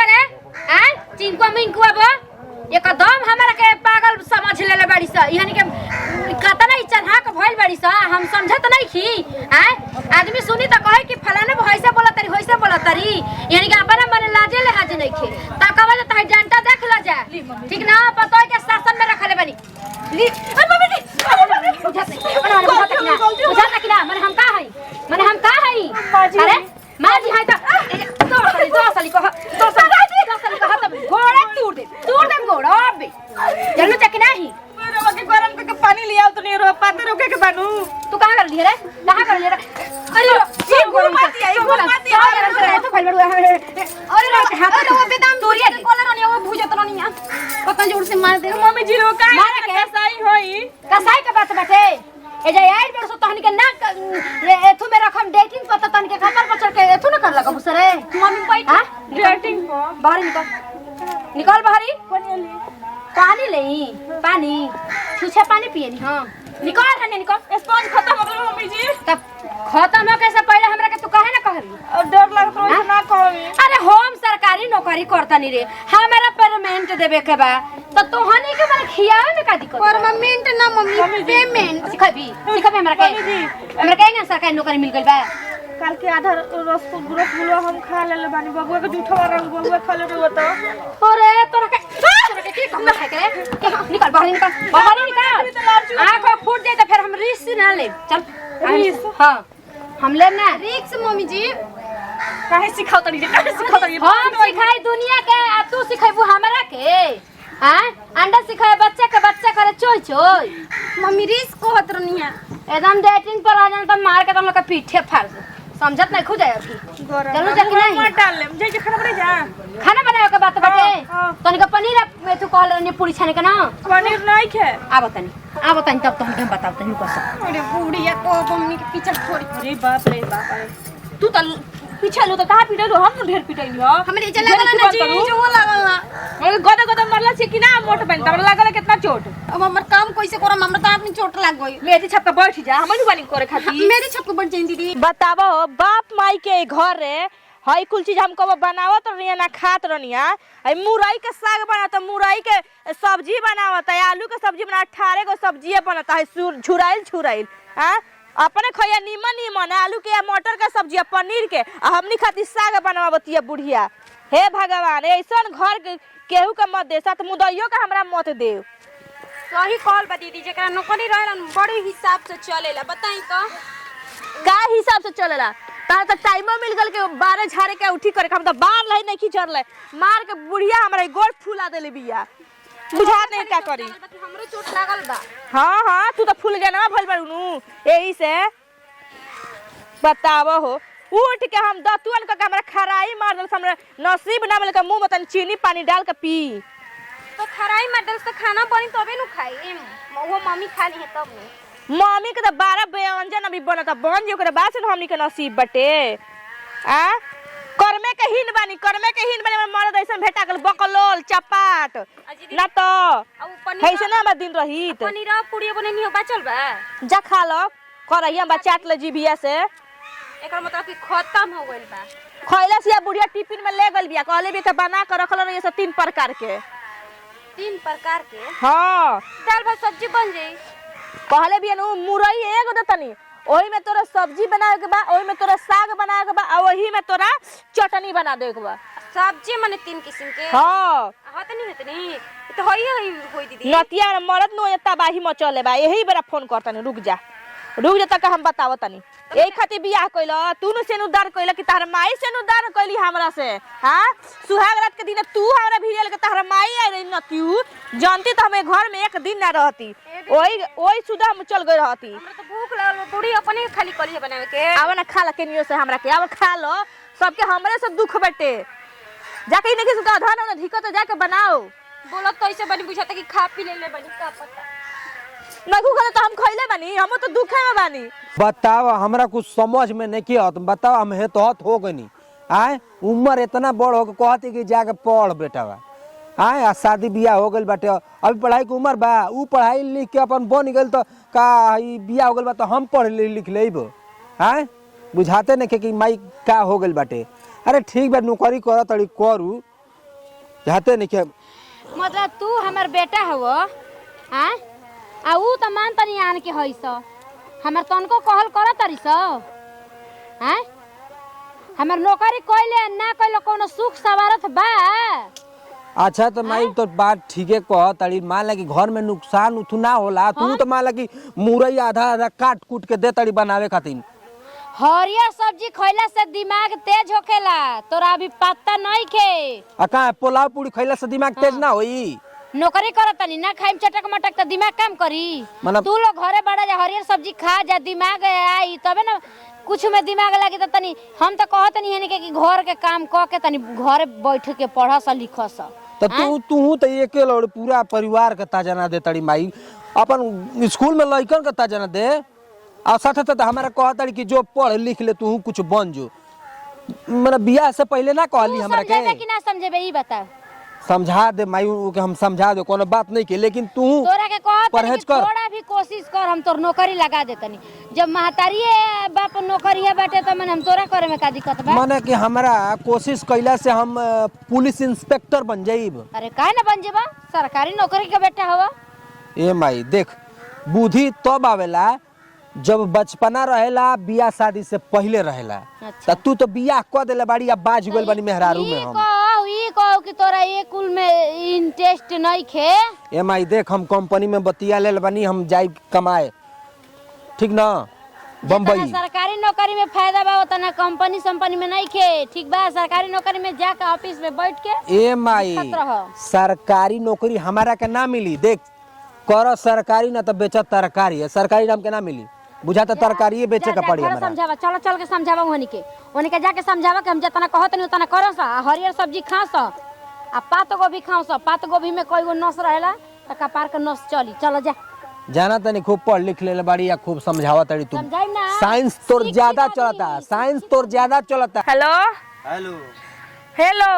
सरे हैं चिंको मिंको अब एकदम हमरा के पागल समझ लेले बाड़ी स यानी के कतना ही चढ़ा के भइल बाड़ी स हम समझत नहीं खी हैं आदमी सुनी त कहे कि फलाने होइसे बोला तरी यानी कि अपना मन लाजे ले हाज नहीं खे ता कहबे त डंटा देख ल जा ठीक ना पतो है के शासन में रखले बनी ली मम्मी बुझत नहीं ना मन हम का हई अरे मां जी है त दो साली कह तब घोड़ा तोड़ दे घोड़ा अबे जल्लू चक नहीं रवा के गरम के पानी लिया तो नहीं रो पाते रोके के बानू तू कहां कर लिया रे अरे ये घुमाती है तो फल बड़ू अरे हाथ तो वो बेदाम दूरिया कॉलर नहीं वो भूजत नहीं पता जोर से मार दे मम्मी जी रो का कसाई होई कसाई के बात बाटे ए जे यार बेर सो तहनी के ना एथु में रखम डेटिंग पता तहनी के खबर पचर के एथु न कर लगा बुसरे मम्मी बैठ डेटिंग को बाहर निकल बाहरी पानी ले पानी छुछे पानी पिए नी हां निकल हने निकल स्पॉन्ज खत्म हो गई मम्मी जी तब खत्म हो कैसे पहले हमरा के तू काहे ना कहली और डर लगत रहो ना कहली अरे हम सरकारी नौकरी करता नहीं रे हमरा पेमेंट देबे के बा तो तोहनी के मन खियावे में का दिक्कत परमानेंट ना मम्मी पेमेंट सिखाबी हमरा के सरकारी नौकरी मिल गइल बा काल के आधा रसगुल्ला हम खा लेले बानी बबुआ के जूठा रंग बबुआ खा ले रहो त अरे तोरा के की कम खाए के रे निकल बाहर निकल आंख फूट जाए तो फिर हम रिस्क ना ले चल हां हम ले ना रिक्स मम्मी जी काहे सिखाओ तनी हम सिखाई दुनिया के आ तू सिखाइबू हमरा के हां अंडा सिखाए बच्चा करे चोय मम्मी रिस्क को हत रहनी है एकदम डेटिंग पर आ जान त मार के तुम लोग के पीठे फाड़ दे समझत नहीं खु जाए अभी चलो जल्दी नहीं मत डाल ले मुझे खाना बना जा खाना बनाए के बात बाटे तनी का पनीर में तू कहल रहनी पूरी छाने के ना पनीर नहीं खे आ बतानी तब तो हम बताओ तनी कैसे अरे बुढ़िया को मम्मी के पीछे छोड़ी अरे बाप रे तू त पीछे लो तो कहां पीटे लो हम ढेर पिटाई हो हमरे इजे लागल ना जी जो लागल ना अरे गदा मरला से कि ना मोट बन तमरा लागल कितना चोट अब हमर काम कैसे करम हमरा त आदमी चोट लाग गई मेरी छप के बैठ जा हम नहीं बानी करे खाती मेरी छप के बैठ जाई दीदी बताबो बाप माई के घर रे हई कुल चीज हम कब बनावत रहिया ना खात रहिया हई मुरई के साग बनाता मुरई के सब्जी बनावत है आलू के सब्जी बना 18 गो सब्जी बनता है छुराइल हां अपने खैया नीमन आलू के मटर का सब्जी पनीर के हमनी खातिर साग बनावतिया बुढ़िया हे भगवान ऐसन घर केहू के मत दे साथ मुदैयो के हमरा मत दे सही कॉल बा दीदी जेकरा नौकरी रहलन बड़े हिसाब से चलेला बताई तो का हिसाब से चलेला तार त टाइमो मिल गल के 12 झाड़े के उठी करे हम त बार लही नहीं खिचरले मार के बुढ़िया हमरा गोड़ फुला देले बिया बुझा नहीं का करी हमरो चोट लागल बा हां तू तो फूल गया ना भइल बाड़ू एही से बतावो हो उठ के हम दतुअन के हमरा खराई मार दल हमरा नसीब ना मिल के मुंह में तन चीनी पानी डाल के पी तो खराई मार दल से खाना बनी तबे नु खाई वो मम्मी खा ली है तब नु मम्मी के तो 12 व्यंजन अभी बनता बन जो करे बाद से हमनी के नसीब बटे आ कर्मे के हीन बानी मर्द ऐसन भेटा गल बकलोल चपाट ना तो ऐसे ना हम दिन रही पनीर पूरी बनेनी हो बचल बा जा खा लो करहिया बा चाट ले जीभिया से एकर मतलब कि खत्म हो गइल बा खइला से बुढ़िया टिफिन में ले गइल बिया कहले बे के बना के रखल रही से 3 प्रकार के हां दाल भात सब्जी बन जाई कहले बिया नु मुरई एगो दतनी ओही में तोरा सब्जी बनावे के बा ओही में तोरा साग बनावे के बा आ ओही में तोरा चटनी बना देवे के बा सब्जी माने 3 किस्म के हां हतनी तो होई दीदी नतिया मरद नो तबाही मचले बा यही बेरा फोन करतनी रुक जा तक हम बतावत तनी एही खातिर बियाह कइलो तू न से उद्धार कइला कि तार माई से उद्धार कइली हमरा से हां सुहाग रात के दिन तू हमरा भिजल के तार माई आई रही न तू जानती तो हमें घर में एक दिन ना रहती ओई सुधा हम चल गई रहती हमरा तो भूख लागल बूढ़ी अपने खाली कली बनावे के आव ना खा ल केनियो से हमरा के आव खा लो सबके हमरे से दुख बटे जाके नहीं किसी का धन न धिको तो जाके बनाओ बोलो तो ऐसे बनी बुझाता कि खा पी ले बनी का पता नगु खले तो हम खइले बानी हम तो दुखे में बानी बताओ हमरा कुछ समझ में नहीं किया बताओ हम हे तो हो गनी आए उम्र इतना बड़ हो कहती कि जाके पढ़ बेटावा आए आ शादी बियाह हो गइल बाटे अभी पढ़ाई के उम्र बा ऊ पढ़ाई लिख के अपन बन गेल तो का ई बियाह हो गइल बा तो हम पढ़ लिख लेबो आए बुझाते नहीं कि माई का हो गइल बाटे अरे ठीक बा नौकरी कर तड़ी करू चाहते नहीं के मतलब तू हमर बेटा हव हाँ आ ऊ तो मान तनी आन के हईस हमर तनको कहल कर तरीस हाँ हमर नौकरी कइले ना कइले कोनो सुख सवारत बा। अच्छा तो माई तो बात ठीके कह तड़ी। मान ला कि घर में नुकसान उथु ना होला तू तो मान ला कि मुरई आधा आधा काट कूट के दे तड़ी बनावे खातिर। हरियर सब्जी खइला से दिमाग तेज होखेला तोरा अभी पता नहीं खे। आ का पुलाव पूरी खइला से दिमाग तेज ना होई। नौकरी करत तनी ना खाइम चटक मटक त दिमाग काम करी। मतलब तू लोग घरे बड़ा जा हरियर सब्जी खा जा दिमाग आई तबे ना कुछ में दिमाग लागी त तनी हम त कहत नहीं है कि घर के काम क के तनी घरे बैठ के पढ़स लिखस। तो तू तो एके लोड़ पूरा परिवार के ताजना दे तड़ी माई अपन स्कूल में लइकन के ताजना दे और साथ साथ हमारा कहतड़ी कि जो पढ़ लिख ले तू कुछ बन जो। मतलब बियाह से पहले ना कहली हमरा के समझेबे कि ना समझेबे ई बता। समझा दे माई के हम समझा दे कोनो बात नहीं के लेकिन तू तोरा के कहत परहेज कि कर। थोड़ा भी कोशिश कर हम तोर नौकरी लगा देतनी। जब महतारी बाप नौकरी है बाटे त मन हम तोरा करे में का दिक्कत बा। माने कि हमरा कोशिश कैला से हम पुलिस इंस्पेक्टर बन जाइब। अरे काहे ना बन जेबा सरकारी नौकरी के बेटा हवा। ए माई देख बुद्धि तब आवेला जब बचपना रहेला बियाह शादी से पहले रहेला। अच्छा। तू तो बियाह क देले बाड़ी या बाज गइल बानी मेहरारू में हम। ई कहो कि तोरा ये कुल में इंटरेस्ट नहीं खे। ए माई देख हम कंपनी में बतिया लेल बानी हम जाई कमाए ठीक ना बम्बई। सरकारी नौकरी में फायदा बा उतना कंपनी संपनी में नहीं खे ठीक बा। सरकारी नौकरी में जाके ऑफिस में बैठ के ए माई सरकारी नौकरी हमारा के ना मिली। देख कर सरकारी ना तो बेचा तरकारी है सरकारी नाम के ना मिली बुझाता तरकारी बेचे का पड़ी हमरा। समझावा चलो चल के समझावा ओहनी के जाके समझावा कि हम जितना कहत नहीं उतना करस हरियर सब्जी खास आ पात गोभी खाओस। पात गोभी में कोई गो नस रहेला त कपार के नस चली चलो जा। जाना तनी खूब पढ़ लिख ले बाड़ी या खूब समझावा तड़ी तू। समझाई ना साइंस तोर ज्यादा चलता साइंस तोर ज्यादा चलता। हेलो हेलो हेलो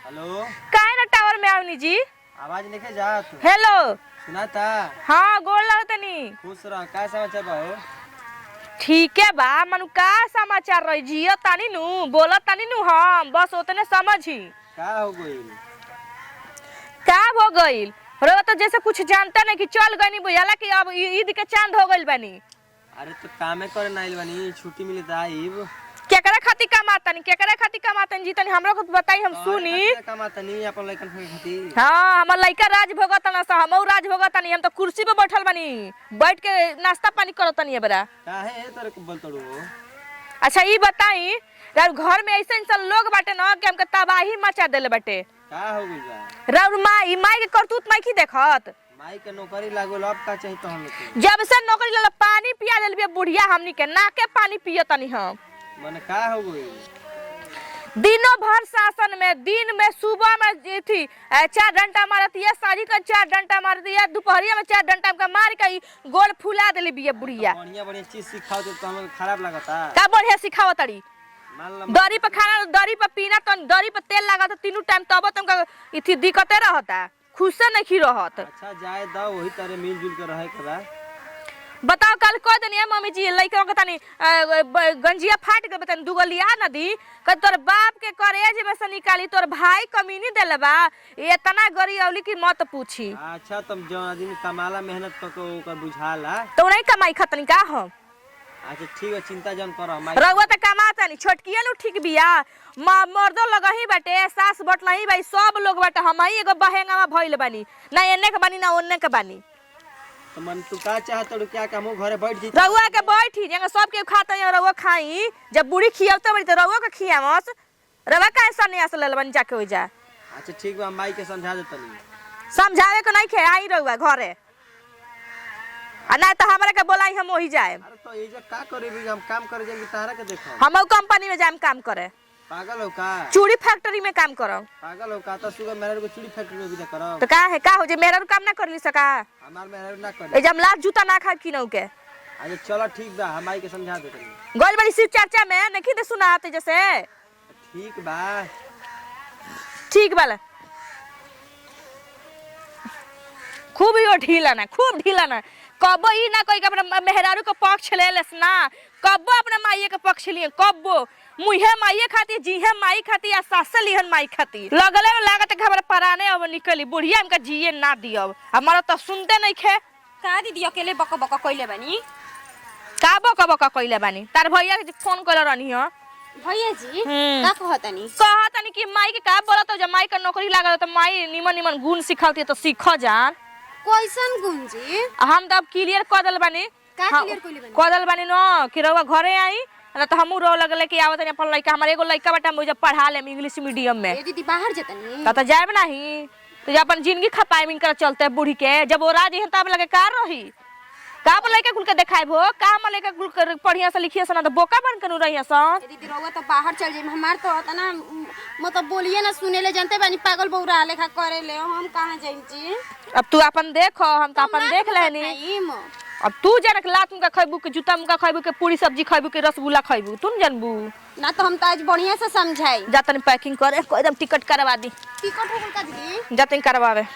हेलो काहे ना टावर में आवनी जी आवाज नहीं जा तू हेलो सुनाता। हाँ गोड़ लगतनी खुश रह का समाचार बा हो। ठीक है बा मनु का समाचार रही जियो तानी नु बोलत तानी नु हम बस उतने समझी का हो गइल का हो गइल। रो तो जैसे कुछ जानता नहीं कि चल गनी बुझाला कि अब ईद के चांद हो गइल बानी। अरे तो कामे करे ना आइल बानी छुट्टी मिली त आइब। केकरा खातिर कमातनी केकरा खातिर कमातनी जी तनी हमरो को बताई हम सुनी। कमातनी अपन लइकन खातिर। हाँ हमर लइका राज भोगतन स हमहु राज भोगतनी हम तो कुर्सी पे बैठल बानी बैठ के नाश्ता पानी करतनी एबरा। काहे तोरे को बोलतड़ू। अच्छा ई बताई राउर घर में ऐसे इंसान लोग बाटे न कि हमके तबाही मचा देले बाटे। का हो गइल बा राउर माई के करतूत माई की देखत माई के नौकरी लागल अब का चाहिए तो हम के। जब से नौकरी लेला पानी पिया देल बिया बुढ़िया हमनी के ना के पानी पियतनी हम। माने का हो गइल दिनों भर शासन में दिन में सुबह में थी 4 घंटा मारती है साझी का 4 घंटा मारती है दोपहरिया में 4 घंटा का मार के गोल फुला देली बिया बुढ़िया। बढ़िया बढ़िया चीज सिखाओ तो हमें खराब लगता का बढ़िया सिखावत तड़ी मान ला दरी पे खाना दरी पे पीना तो दरी पे तेल लगा तो तीनों टाइम तब तुमका इथी दिक्कते रहता खुश से नहीं रहत। अच्छा जाए दा वही तरह मिलजुल के रहे के बा। बताओ कल कह देनी है मम्मी जी लइका के तनी गंजिया फाट के तनी दुगो लिया न दी क तोर बाप के करेज में से निकाली तोर भाई कमीनी देले बा इतना गरीबौली की मत पूछी। अच्छा तुम जो आदमी कमाला मेहनत करके ओकर बुझाला तो नहीं कमाई खतनी का हम। अच्छा ठीक है चिंता जन करो रउआ त कमाता नहीं छोटकिया नु ठीक बिया मर्दो लगही बाटे सास बटलही भाई सब लोग बाटे हम ही एगो बहेंगावा भइल बानी ना एने के बानी ना ओने के बानी। तो मन तू का चाहत रो क्या हम घरे बैठ जी रउआ के बैठी जंग सब के खाता है रउआ खाई जब बूढ़ी खियावत बड़ी त रउआ के खियावस रउआ काहे सन्यास लेल बन जाके हो जा। अच्छा ठीक बा माई के समझा दे तनी समझावे के नहीं खे आई रउआ घरे आ ना तो हमरा के बोलाई हम वही जाए। अरे तो ये जो का करे भी हम काम करे जाएंगे तारा के देखो हम कंपनी में जाम काम करे पागल हो का चूड़ी फैक्ट्री में काम करब। पागल हो का तो सुबह मेरे को चूड़ी फैक्ट्री में भी जा करो तो का है का हो जे मेरा काम ना करली सका हमार मेरे ना ए करे। जम लात जूता ना खा किनौ के अच्छा चलो ठीक बा हम माई के समझा दे तनी गोल बड़ी सिर चर्चा में नहीं दे सुनाते जैसे ठीक बा ठीक बाला खूब ही ढीला ना, खूब ढीला ना। कबो ई ना कोई के अपना मेहरारू के पक्ष ले लेस ना, कबो अपना माई के पक्ष लिए, कबो मुहे माई खाती जीहे माई खाती या सास लिहन माई खाती लगले में लागत के हमरा पराने अब निकली बुढ़िया हमका जिए ना दियब हमारा तो सुनते नहीं खे। का दीदी अकेले बक बक कइले बानी? का बक बक कइले बानी? तार भैया के फोन कइले रहनी हो भैया जी का कहतनी कि माई के का बोलत हो जब माई का नौकरी लागल तो माई निमन निमन गुण सिखावती तो सीख जान। कैसन गुण जी? हम तो अब क्लियर कर दल बानी, का क्लियर कइले बानी? कर दल बानी न कि रउआ घरे आई ना तो हमू रो लगले कि आवत नहीं अपन लइका, हमारे एगो लइका बाटा मुझे पढ़ा ले इंग्लिश मीडियम में। ए दीदी बाहर जतनी तो जाएब नहीं तो जब अपन जिंदगी खपाए इनकर चलते बूढ़ी के जब वो राजी है तब लगे का रही का लइका कुल के देखाइबो का हम लइका कुल के बढ़िया से लिखिए सना तो बोका बन के रहिए सन। दीदी रउआ तो बाहर चल जाई हमार तो होता ना मतलब बोलिए ना सुने ले जानते बानी पागल बौरा लेखा करे ले हम कहां जाई जी। अब तू अपन देखो हम तो अपन देख लेनी। अब तू जनक लात मुका खइबू के जूता मुका खइबू के पूरी सब्जी खइबू के रसगुल्ला खइबू तुम जानबू ना तो हम तो आज बढ़िया से समझाई जातन पैकिंग करे एकदम टिकट करवा दी। टिकट हो गल का दीदी? जातन करवावे